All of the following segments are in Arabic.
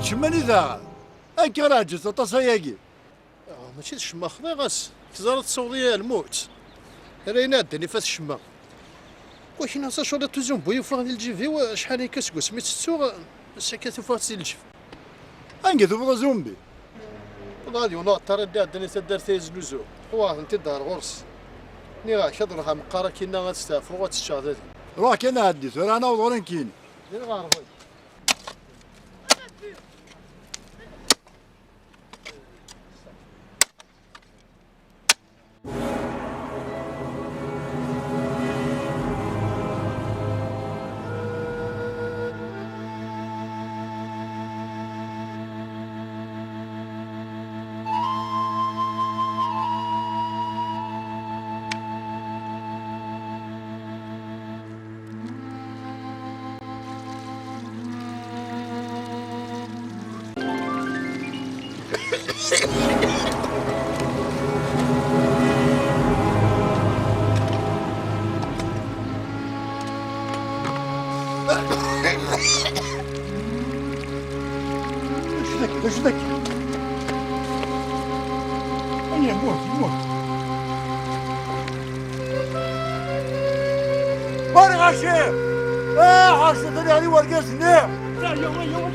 تشمني ذا أنك راجل تصيقي ماشي الشما خذا غاس تزارت تصوضي الموت رينا داني فاس الشما ولكن هسا شو توزون بوي فاغ ديال الجيفي شحال كاسكو سميت ستو ساكاتو فاغ سيل الجيف أنك تبغى زومبي غادي ونوع ترى داني تدار تيز لوزو واه انت دار غرس ني راه كضرها مقارا كينا غتستافر وغتشاد روح كنا عديت رانا وضرن كيني دير غارفي ايش ذاك أني موت ماني غاشي عاشتني علي ورقصني لا يوم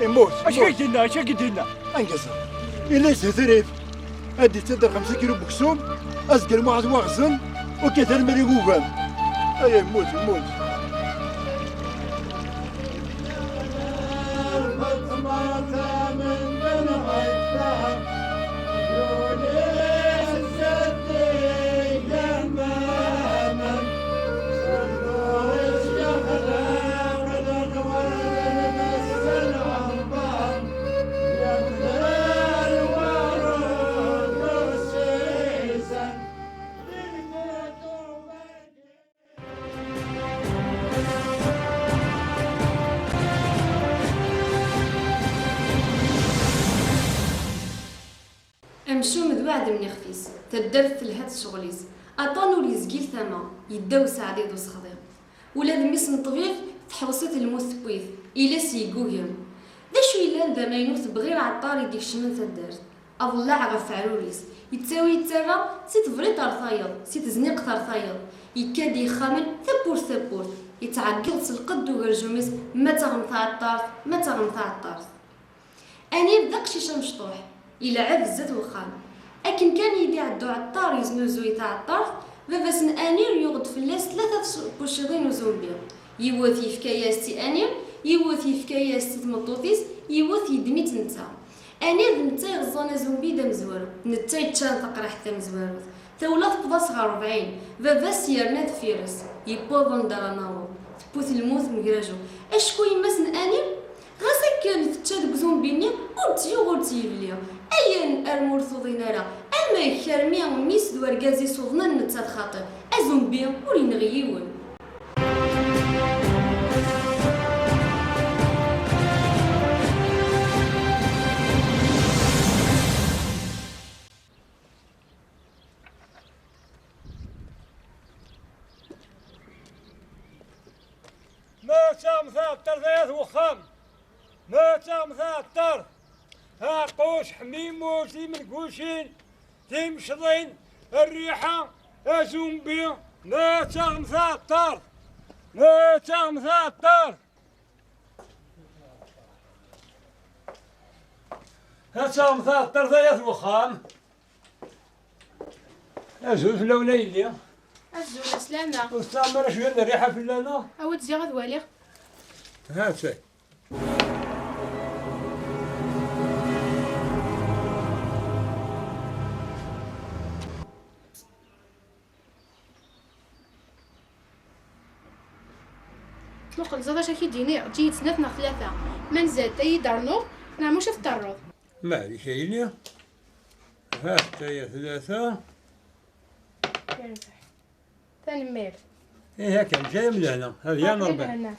يموت اش قلت لنا انقصر إلا ستريف أدي تصدر 5 كيلو بكسوم أسقل معز واغزن وكثر مري قوبان أي يموت أمشو مذوعد من يخفيس تدرت لهاد شغليس أطانو ليزقيل ثما يداو سعدي دو سخضير ولا ذميس نطبيغ تحوصيت الموت بويث إلا سيقوهم ذا شو إلا ذا ما ينوث بغير عطار يديك شمن تدرت أضلع غف عروريس يتساوي يتسرى سيت فريط رثايض سيت زنيق ثرثايض يكاد يخامن ثبور يتعقل سلقد وغرجوميس ما تغمث الطارث أني بداك شيشة مشطوح يلعب الزت وخام أكن كان يدي عدو عطار يزنوزو يتاع الطرف باباس انير يوغد فلاس 3 بوشيضين وزومبيا يوث يفكاياس انير يوث يفكاياس تمطوطيس يوث يدميت نتا انير نتا يغزانا زومبي دا مزوارو نتا يتشان تقرا حتى مزوارو تولات بضاس 40 باباس يرنا فيرس يبوضون دارا نارو تبوث الموت مكراجو اشكو يماسن انير غاسا كانت تشاد زومبيني ورتي يبليا أيا المرثوضين راه أما كرميا وميس دواركازي صوضنا نتا خاطر أزومبي ورين غيون ما تمثال ثلاث وخام ما تمثال ها قوش حميم وتي من قوشين تمشضين الريحة أزومبي ما تغمثال ها تمثال ثلاث وخام أزوز لولا يلي الزول سلامة واستعمل شوية الريحة في اللنا أود زيغ والي هاتي تلقى زادا شاكي ديني جيت سنتنا 3 من زاد تاي دارنو نعموش في الطرود ما هذه شيء لي هات هي 3 ثاني ميل ايه هكا جايه من هنا هذه انا ربع الناس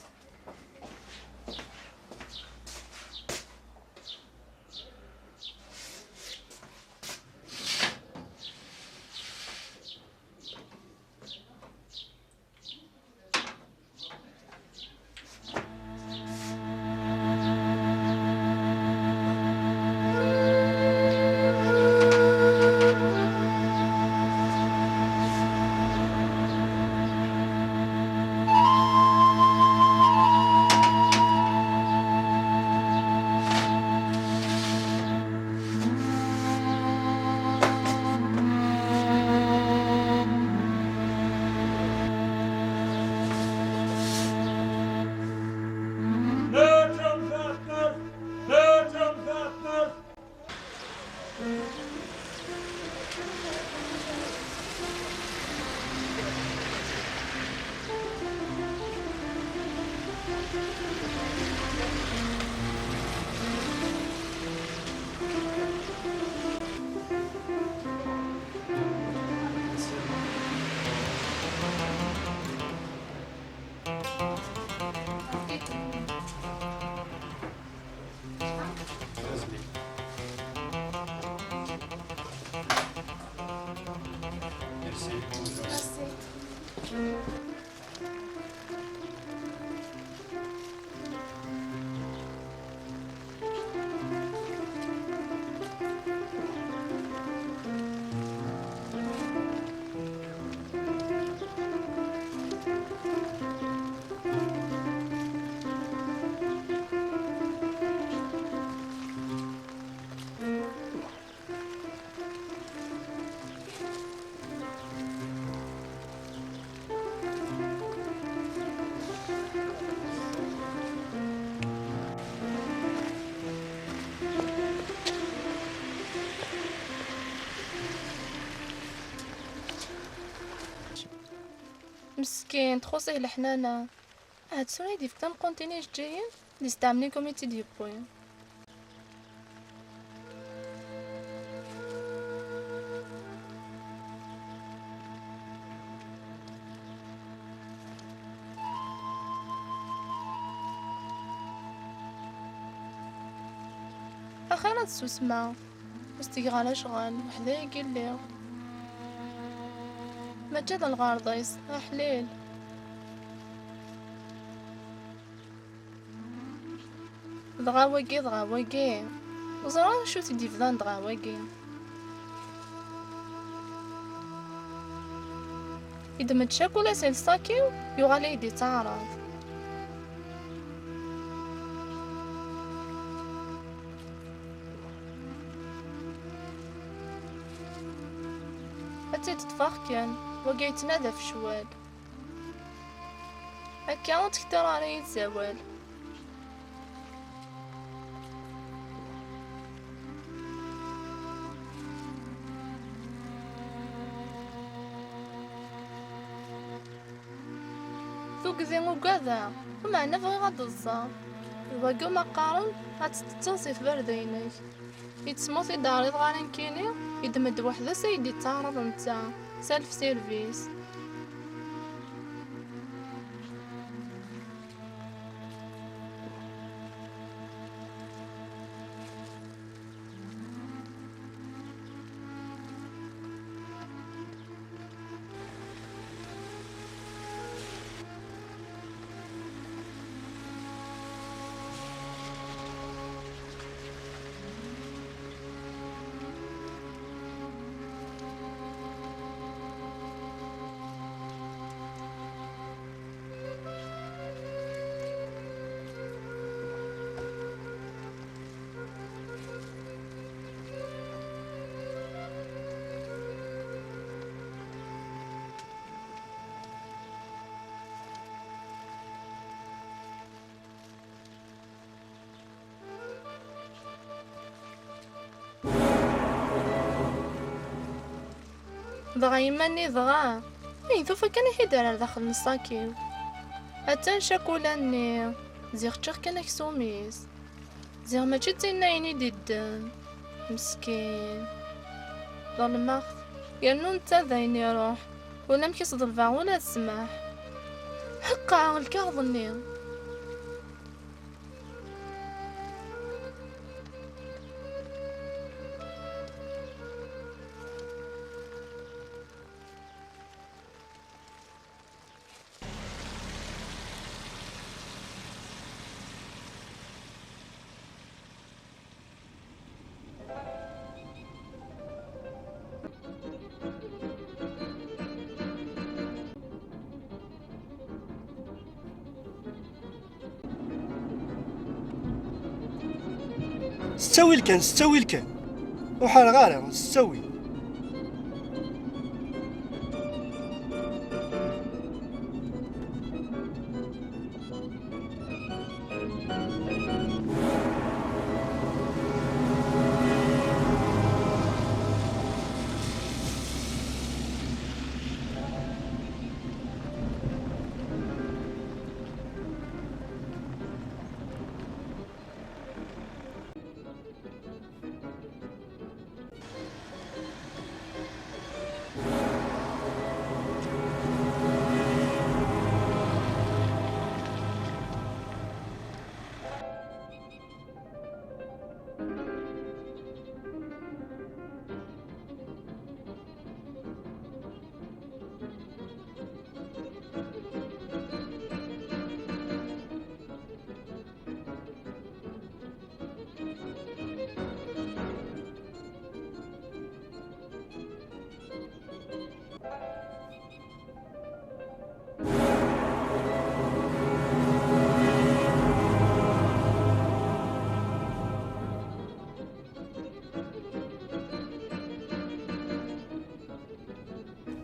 مسكين تخوصيه الحنانة. هاد سوري دي فتان كونتينيش جايين نستعملين كوميتي دي بوين. أخيرا تسوسما واستيقالا شغال وحدايا يقليغ ما جاد الغارضيس أحليل. دغا واقي وزران شو تدي فلان دغا واقي إذا ما تشاك ولا سيل ساكيو يغالي يدي تعرض. أتي تتفاخ كان واقي يتنادى في شوال هكا تكتر على يتزاول. ذوك ذي مقاذا ومعنا بغي غاد الزار الواقو ما قارن غاتتصوصي في بردينك يتسموثي داري دغارين كيني يدمد وحده سيدي تعرض نتا سيلف سيرفيس. دغا يماني دغا ثوفا كان يحيدر داخل الساكيو حتى شاكولاني زيغ تشيخ كان كسوميس زيغ ماشي تينايني ديدن مسكين ظلمخ يالنو نتا ذاين يروح ولا مكيصد الفا ولا السماح حقا الكاظني. ستوي الكان وحال غارة ستوي.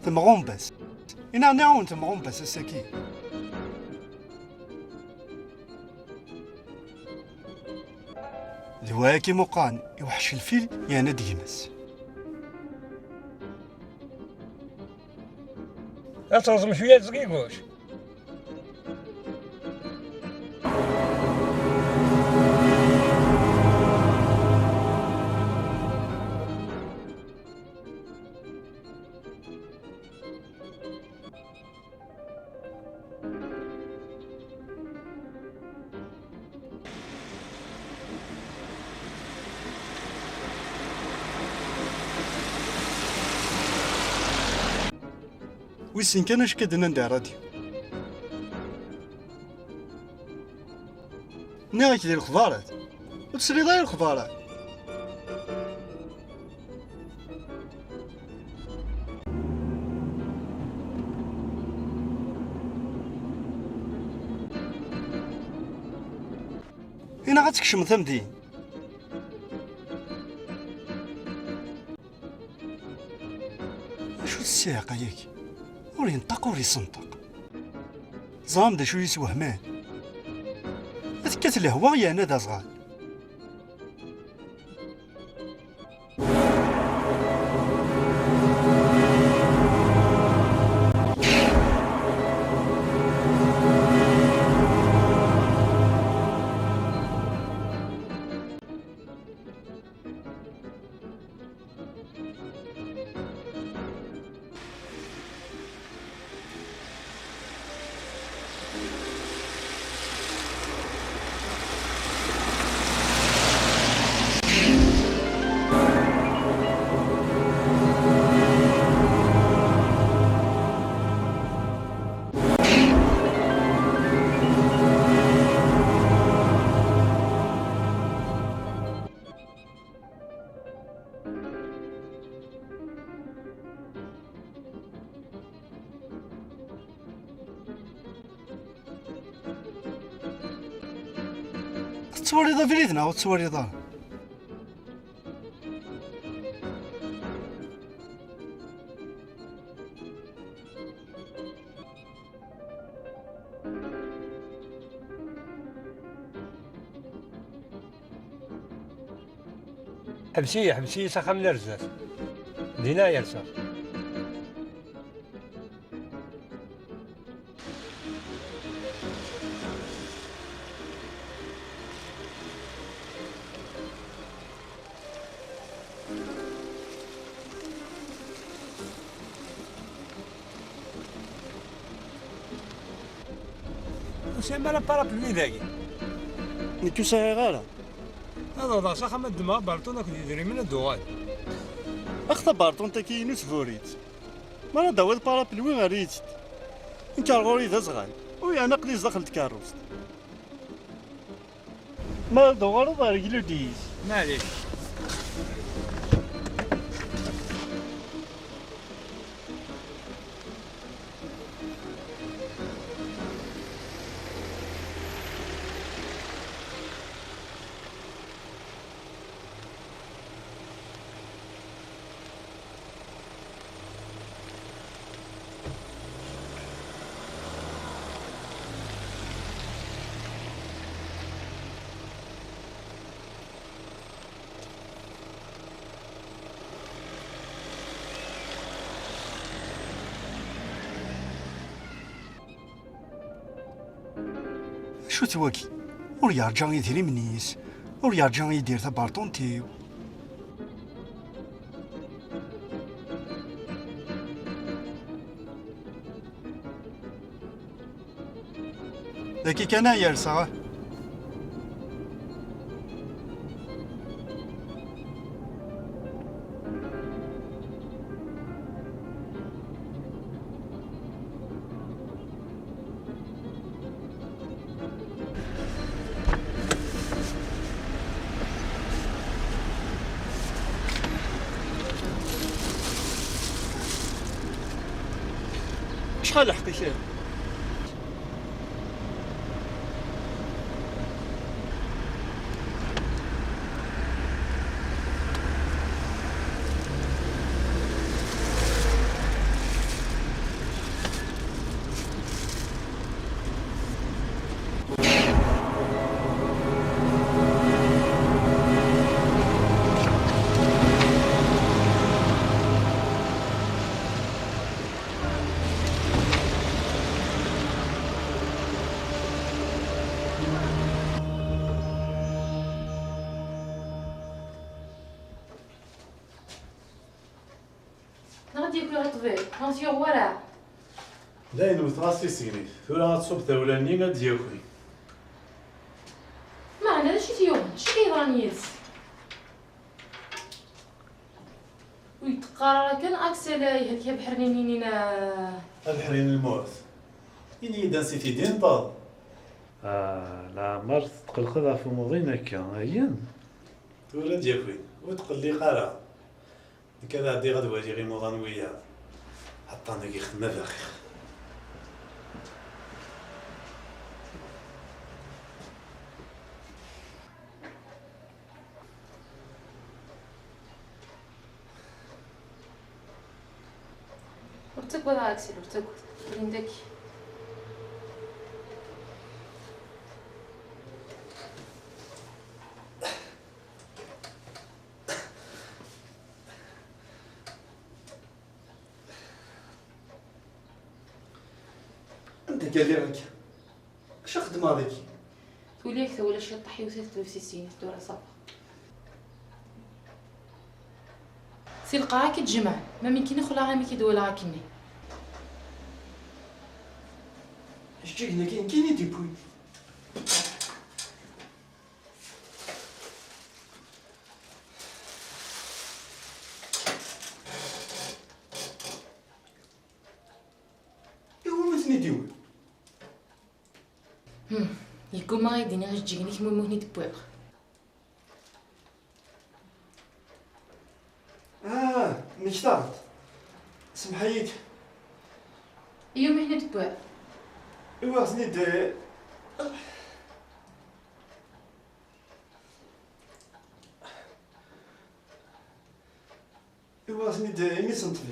تمغومبس إنا نعاون تمغومبس السكين ذواكي مقان يوحش الفيل يا نديمس لا ترزم شوية تزقيقوش. ويسين كان اش كدنا ندير راديو ناغي ديال الخضارات وتسري ضاير الخضارات هنا غتكشم ثمدين شو السياقة ياك ور ينطق ور يسنطق زعما دا شو يسوهمان ذكات الهوا يا نادا صغار تصوري ذا فريدنا او تصوري ذا حبسي ساخا من الرزاز دينا يرسا وسيما لا بارابلي ذاكي نيتو ساعي غالا هذا ضا ساخا ما دما بارتونا كنت يدري من الدوغال اختا بارتون تاكي نوس فوريت ما داوي بارابلوي غريت انت غوري ذا صغار ويا انا قليز داخل الكاروس ما دوغالو رجلو ديز معليش شو تواكي ور يرجع يدير منيس ور يرجع يدير تبارطون تيو ذاكي كان يرسى شحال حقيقة غادي ياكل غطبيل غادي ورا داين وثغاس في سينيت ثورا غتصوب ثولاني غادي ياكل. ما عندنا هذا شي تيوم شي كيضراني ياس ويتقرر كان اكسل يهلك بحرنينين الحرين الموت إني إذا نسيتي دين طاض. لا مرت تقلقضها في موضين هكا هيا ثورا دياكوين وتقلي قارا كذا عندي غدوة غير موضان وياه حتى انا كي خدمة دقيق. ورتك ولا اكسل ورتك عندك انت قال لي راك اش خدم هذيك توليك ولا شي طحي وثلاث وسيسين دور صافا سي القاعه كتجمع ما يمكن يخلعها مي كيدولها كني اش جينا كاين ديبوي ايوا ما تنيديو يكون ما غيديني غير تجيني كيما موهني دبوغ مشتاق سمحيك ايوا مهني دبوغ ايوا خصني ايوا خصني مي سنطفي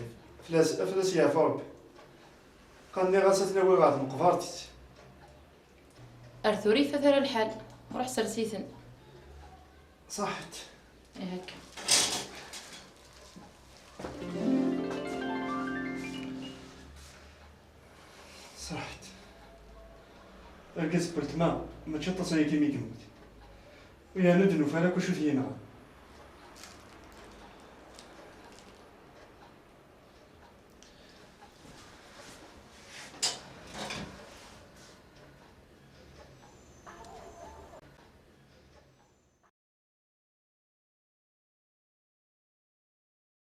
فلاس يا ربي قالني غاساتنا وي غاد مقفرتي ارثوري فثر الحال روح سرسيثن صحت هكا صحت الكسبرت ما تشطس هيك ميكموت ويا ندنو فانا كل شو فينا